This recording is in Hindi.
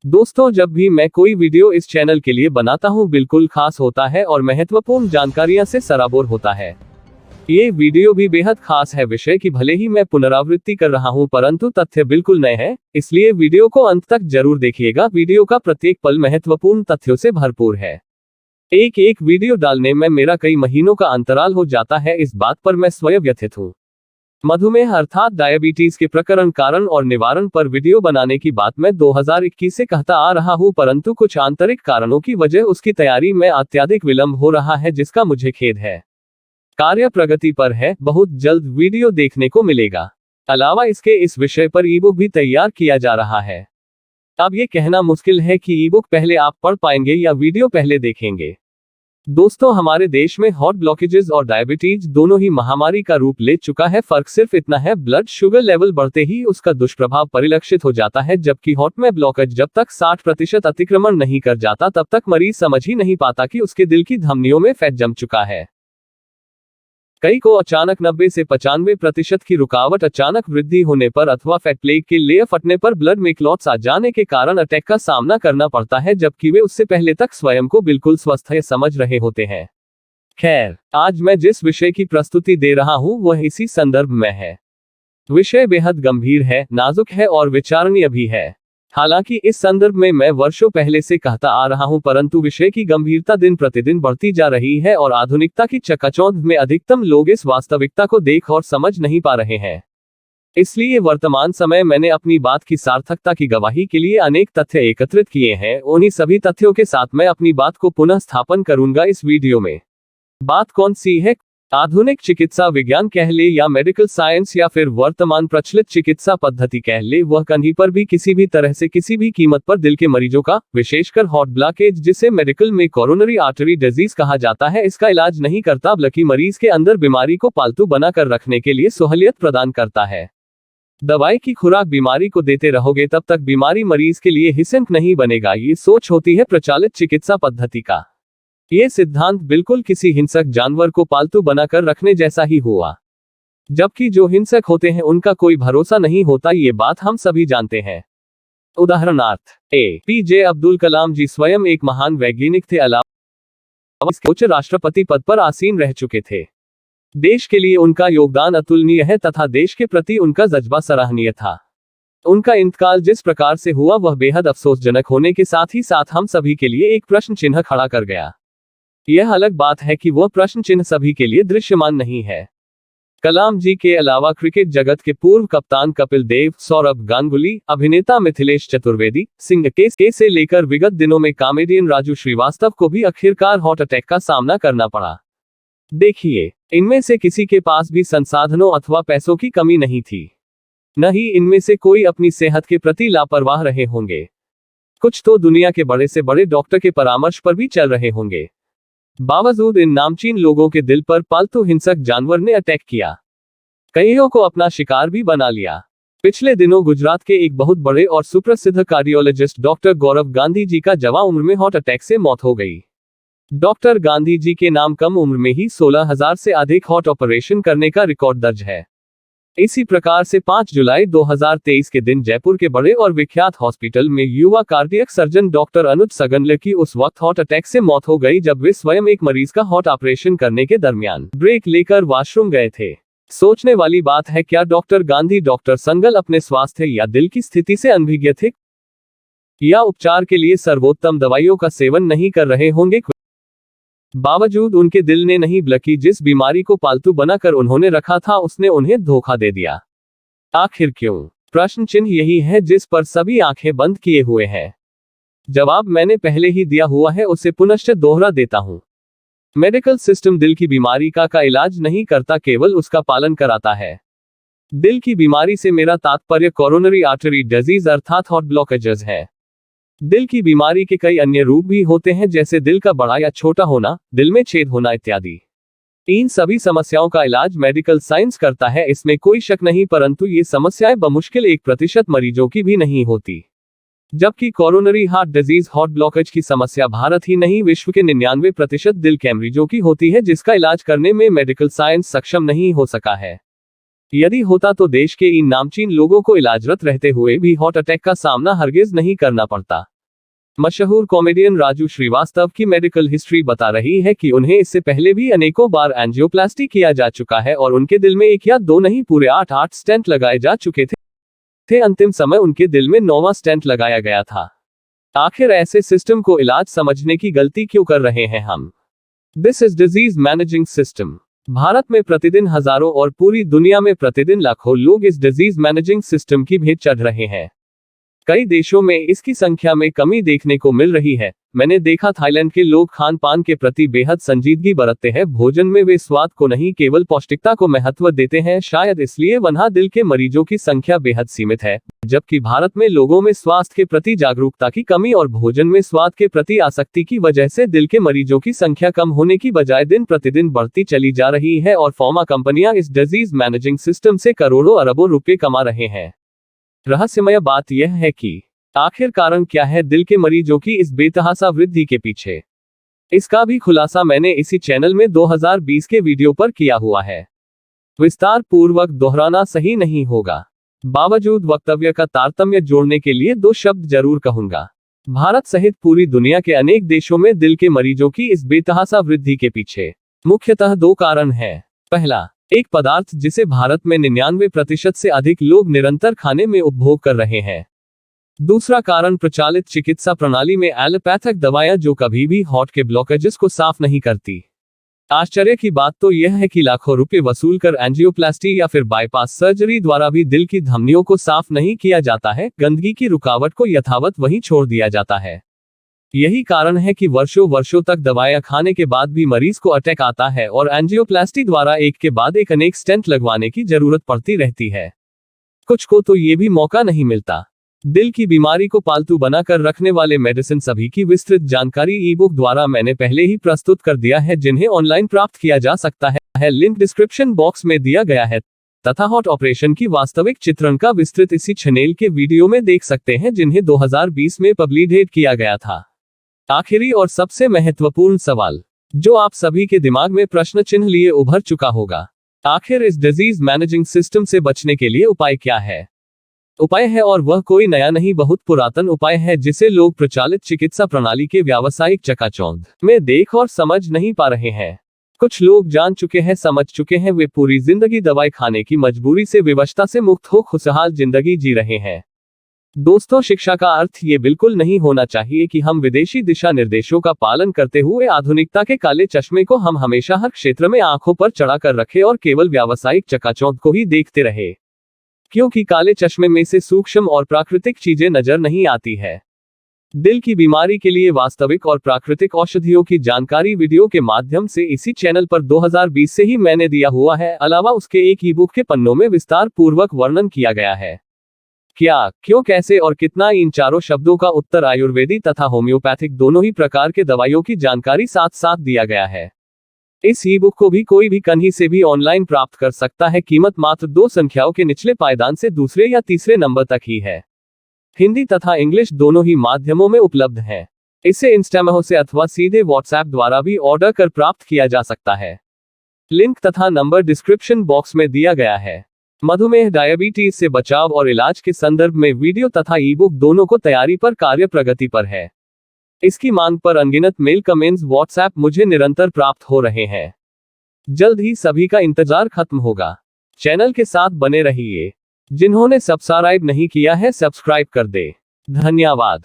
दोस्तों, जब भी मैं कोई वीडियो इस चैनल के लिए बनाता हूँ बिल्कुल खास होता है और महत्वपूर्ण जानकारियां से सराबोर होता है। ये वीडियो भी बेहद खास है विषय की भले ही मैं पुनरावृत्ति कर रहा हूँ परंतु तथ्य बिल्कुल नए हैं, इसलिए वीडियो को अंत तक जरूर देखिएगा। वीडियो का प्रत्येक पल महत्वपूर्ण तथ्यों से भरपूर है। एक एक वीडियो डालने में मेरा कई महीनों का अंतराल हो जाता है, इस बात पर मैं स्वयं व्यथित हूँ। मधुमेह अर्थात डायबिटीज के प्रकरण, कारण और निवारण पर वीडियो बनाने की बात मैं 2021 से कहता आ रहा हूं, परंतु कुछ आंतरिक कारणों की वजह उसकी तैयारी में अत्यधिक विलंब हो रहा है, जिसका मुझे खेद है। कार्य प्रगति पर है, बहुत जल्द वीडियो देखने को मिलेगा। अलावा इसके इस विषय पर ईबुक भी तैयार किया जा रहा है। अब ये कहना मुश्किल है कि ईबुक पहले आप पढ़ पाएंगे या वीडियो पहले देखेंगे। दोस्तों, हमारे देश में हार्ट ब्लॉकेजेस और डायबिटीज दोनों ही महामारी का रूप ले चुका है। फर्क सिर्फ इतना है, ब्लड शुगर लेवल बढ़ते ही उसका दुष्प्रभाव परिलक्षित हो जाता है, जबकि हार्ट में ब्लॉकेज जब तक 60% अतिक्रमण नहीं कर जाता तब तक मरीज समझ ही नहीं पाता कि उसके दिल की धमनियों में फैट जम चुका है। कई को अचानक 90 से 95% की रुकावट, अचानक वृद्धि होने पर अथवा फैट प्लेग के लेयर फटने पर ब्लड में क्लॉट्स आ जाने के कारण अटैक का सामना करना पड़ता है, जबकि वे उससे पहले तक स्वयं को बिल्कुल स्वस्थ समझ रहे होते हैं। खैर, आज मैं जिस विषय की प्रस्तुति दे रहा हूं वह इसी संदर्भ में है। विषय बेहद गंभीर है, नाजुक है और विचारणीय भी है। हालांकि इस संदर्भ में मैं वर्षों पहले से कहता आ रहा हूं, परंतु विषय की गंभीरता दिन प्रतिदिन बढ़ती जा रही है और आधुनिकता की चकाचौंध में अधिकतम लोग इस वास्तविकता को देख और समझ नहीं पा रहे हैं। इसलिए वर्तमान समय मैंने अपनी बात की सार्थकता की गवाही के लिए अनेक तथ्य एकत्रित किए हैं। उन्हीं सभी तथ्यों के साथ मैं अपनी बात को पुनः स्थापन करूंगा इस वीडियो में। बात कौन सी है? आधुनिक चिकित्सा विज्ञान कह ले या मेडिकल साइंस या फिर वर्तमान प्रचलित चिकित्सा पद्धति कह ले, वह कहीं पर भी किसी भी तरह से किसी भी कीमत पर दिल के मरीजों का, विशेषकर हार्ट ब्लॉकेज जिसे मेडिकल में कोरोनरी आर्टरी डिजीज कहा जाता है, इसका इलाज नहीं करता, बल्कि मरीज के अंदर बीमारी को पालतू बनाकर रखने के लिए सहूलियत प्रदान करता है। दवाई की खुराक बीमारी को देते रहोगे तब तक बीमारी मरीज के लिए हिस्सेंट नहीं बनेगा, ये सोच होती है प्रचलित चिकित्सा पद्धति का। ये सिद्धांत बिल्कुल किसी हिंसक जानवर को पालतू बनाकर रखने जैसा ही हुआ, जबकि जो हिंसक होते हैं उनका कोई भरोसा नहीं होता, ये बात हम सभी जानते हैं। उदाहरणार्थ, APJ अब्दुल कलाम जी स्वयं एक महान वैज्ञानिक थे, अलावा उच्च राष्ट्रपति पद पर आसीन रह चुके थे। देश के लिए उनका योगदान अतुलनीय है तथा देश के प्रति उनका जज्बा सराहनीय था। उनका इंतकाल जिस प्रकार से हुआ वह बेहद अफसोसजनक होने के साथ ही साथ हम सभी के लिए एक प्रश्न चिन्ह खड़ा कर गया। यह अलग बात है कि वह प्रश्न चिन्ह सभी के लिए दृश्यमान नहीं है। कलाम जी के अलावा क्रिकेट जगत के पूर्व कप्तान कपिल देव, सौरभ गांगुली, अभिनेता मिथिलेश चतुर्वेदी, सिंह के से लेकर विगत दिनों में कॉमेडियन राजू श्रीवास्तव को भी आखिरकार हार्ट अटैक का सामना करना पड़ा। देखिए, इनमें से किसी के पास भी संसाधनों अथवा पैसों की कमी नहीं थी, न ही इनमें से कोई अपनी सेहत के प्रति लापरवाह रहे होंगे। कुछ तो दुनिया के बड़े से बड़े डॉक्टर के परामर्श पर भी चल रहे होंगे। बावजूद इन नामचीन लोगों के दिल पर पालतू हिंसक जानवर ने अटैक किया, कईयों को अपना शिकार भी बना लिया। पिछले दिनों गुजरात के एक बहुत बड़े और सुप्रसिद्ध कार्डियोलॉजिस्ट डॉक्टर गौरव गांधी जी का जवां उम्र में हार्ट अटैक से मौत हो गई। डॉक्टर गांधी जी के नाम कम उम्र में ही 16,000 से अधिक हार्ट ऑपरेशन करने का रिकॉर्ड दर्ज है। इसी प्रकार से 5 जुलाई 2023 के दिन जयपुर के बड़े और विख्यात हॉस्पिटल में युवा कार्डियक सर्जन डॉक्टर अनुज सगनले की उस वक्त हार्ट अटैक से मौत हो गई जब वे स्वयं एक मरीज का हार्ट ऑपरेशन करने के दरमियान ब्रेक लेकर वॉशरूम गए थे। सोचने वाली बात है, क्या डॉक्टर गांधी, डॉक्टर संगल अपने स्वास्थ्य या दिल की स्थिति से अनभिज्ञ थे, या उपचार के लिए सर्वोत्तम दवाइयों का सेवन नहीं कर रहे होंगे? बावजूद उनके दिल ने नहीं, बल्कि जिस बीमारी को पालतू बनाकर उन्होंने रखा था उसने उन्हें धोखा दे दिया। आखिर क्यों? प्रश्न चिन्ह यही है जिस पर सभी आंखें बंद किए हुए हैं। जवाब मैंने पहले ही दिया हुआ है, उसे पुनश्च दोहरा देता हूं। मेडिकल सिस्टम दिल की बीमारी का इलाज नहीं करता, केवल उसका पालन कराता है। दिल की बीमारी से मेरा तात्पर्य कोरोनरी आर्टरी डिजीज अर्थात हार्ट ब्लॉकेजेस है। दिल की बीमारी के कई अन्य रूप भी होते हैं, जैसे दिल का बड़ा या छोटा होना, दिल में छेद होना इत्यादि। इन सभी समस्याओं का इलाज मेडिकल साइंस करता है, इसमें कोई शक नहीं, परंतु ये समस्याएं बमुश्किल 1% मरीजों की भी नहीं होती। जबकि coronary heart disease, heart blockage की समस्या भारत ही नहीं विश्व के 99% दिल के मरीजों की होती है, जिसका इलाज करने में मेडिकल साइंस सक्षम नहीं हो सका है। यदि होता तो देश के इन नामचीन लोगों को इलाजरत रहते हुए भी हार्ट अटैक का सामना हरगिज नहीं करना पड़ता। मशहूर कॉमेडियन राजू श्रीवास्तव की मेडिकल हिस्ट्री बता रही है कि उन्हें इससे पहले भी अनेकों बार एंजियोप्लास्टी किया जा चुका है और उनके दिल में 1 या 2 नहीं पूरे 8 स्टेंट लगाए जा चुके थे। अंतिम समय उनके दिल में 9वां स्टेंट लगाया गया था। आखिर ऐसे सिस्टम को इलाज समझने की गलती क्यों कर रहे हैं हम? This is disease managing system. Bharat में प्रतिदिन हजारों और पूरी दुनिया में प्रतिदिन लाखों लोग इस डिजीज मैनेजिंग सिस्टम की भेंट चढ़ रहे हैं। कई देशों में इसकी संख्या में कमी देखने को मिल रही है। मैंने देखा थाईलैंड के लोग खान पान के प्रति बेहद संजीदगी बरतते हैं। भोजन में वे स्वाद को नहीं केवल पौष्टिकता को महत्व देते हैं। शायद इसलिए वहां दिल के मरीजों की संख्या बेहद सीमित है, जबकि भारत में लोगों में स्वास्थ्य के प्रति जागरूकता की कमी और भोजन में स्वाद के प्रति आसक्ति की वजह से दिल के मरीजों की संख्या कम होने की बजाय दिन प्रतिदिन बढ़ती चली जा रही है और फार्मा कंपनियां इस डिजीज मैनेजिंग सिस्टम से करोड़ों अरबों रुपए कमा रहे हैं। रहस्यमय बात यह है कि आखिर कारण क्या है दिल के मरीजों की इस बेतहासा वृद्धि के पीछे? इसका भी खुलासा मैंने इसी चैनल में 2020 के वीडियो पर किया हुआ है। विस्तार पूर्वक दोहराना सही नहीं होगा। बावजूद वक्तव्य का तारतम्य जोड़ने के लिए 2 शब्द जरूर कहूंगा। भारत सहित पूरी दुनिया के अनेक देशों में दिल के मरीजों की इस बेतहासा वृद्धि के पीछे मुख्यतः 2 कारण हैं। पहला, एक पदार्थ जिसे भारत में 99% से अधिक लोग निरंतर खाने में उपभोग कर रहे हैं। दूसरा कारण प्रचलित चिकित्सा प्रणाली में एलोपैथिक दवाएं जो कभी भी हार्ट के ब्लॉकेजेस को साफ नहीं करती। आश्चर्य की बात तो यह है कि लाखों रुपए वसूल कर एंजियोप्लास्टी या फिर बाईपास सर्जरी द्वारा भी दिल की धमनियों को साफ नहीं किया जाता है। गंदगी की रुकावट को यथावत वहीं छोड़ दिया जाता है। यही कारण है कि वर्षों वर्षों तक दवाएं खाने के बाद भी मरीज को अटैक आता है और एंजियोप्लास्टी द्वारा एक के बाद एक अनेक स्टेंट लगवाने की जरूरत पड़ती रहती है। कुछ को तो ये भी मौका नहीं मिलता। दिल की बीमारी को पालतू बनाकर रखने वाले मेडिसिन सभी की विस्तृत जानकारी ई-बुक द्वारा मैंने पहले ही प्रस्तुत कर दिया है, जिन्हें ऑनलाइन प्राप्त किया जा सकता है। लिंक डिस्क्रिप्शन बॉक्स में दिया गया है तथा हार्ट ऑपरेशन की वास्तविक चित्रण का विस्तृत इसी चैनल के वीडियो में देख सकते हैं, जिन्हें 2020 में पब्लिश किया गया था। आखिरी और सबसे महत्वपूर्ण सवाल जो आप सभी के दिमाग में प्रश्न चिन्ह लिए उभर चुका होगा, आखिर इस डिजीज मैनेजिंग सिस्टम से बचने के लिए उपाय क्या है? उपाय है और वह कोई नया नहीं, बहुत पुरातन उपाय है जिसे लोग प्रचलित चिकित्सा प्रणाली के व्यावसायिक चकाचौंध में देख और समझ नहीं पा रहे हैं। कुछ लोग जान चुके हैं, समझ चुके हैं, वे पूरी जिंदगी दवाई खाने की मजबूरी से विवशता से मुक्त हो खुशहाल जिंदगी जी रहे हैं। दोस्तों, शिक्षा का अर्थ ये बिल्कुल नहीं होना चाहिए कि हम विदेशी दिशा निर्देशों का पालन करते हुए आधुनिकता के काले चश्मे को हम हमेशा हर क्षेत्र में आंखों पर चढ़ा कर रखें और केवल व्यावसायिक चकाचौंध को ही देखते रहे, क्योंकि काले चश्मे में से सूक्ष्म और प्राकृतिक चीजें नजर नहीं आती है। दिल की बीमारी के लिए वास्तविक और प्राकृतिक औषधियों की जानकारी वीडियो के माध्यम से इसी चैनल पर 2020 से ही मैंने दिया हुआ है। अलावा उसके एक ई-बुक के पन्नों में विस्तार पूर्वक वर्णन किया गया है। क्या, क्यों, कैसे और कितना, इन चारों शब्दों का उत्तर आयुर्वेदी तथा होम्योपैथिक दोनों ही प्रकार के दवाइयों की जानकारी साथ साथ दिया गया है। इस ई-बुक को भी कोई भी कहीं से भी ऑनलाइन प्राप्त कर सकता है। कीमत मात्र 2 संख्याओं के निचले पायदान से दूसरे या तीसरे नंबर तक ही है। हिंदी तथा इंग्लिश दोनों ही माध्यमों में उपलब्ध है। इसे इंस्टामेहो से अथवा सीधे व्हाट्सएप द्वारा भी ऑर्डर कर प्राप्त किया जा सकता है। लिंक तथा नंबर डिस्क्रिप्शन बॉक्स में दिया गया है। मधुमेह, डायबिटीज से बचाव और इलाज के संदर्भ में वीडियो तथा ई-बुक दोनों को तैयारी पर कार्य प्रगति पर है। इसकी मांग पर अनगिनत मेल, कमेंट्स, व्हाट्सएप मुझे निरंतर प्राप्त हो रहे हैं। जल्द ही सभी का इंतजार खत्म होगा। चैनल के साथ बने रहिए। जिन्होंने सब्सक्राइब नहीं किया है, सब्सक्राइब कर दे। धन्यवाद।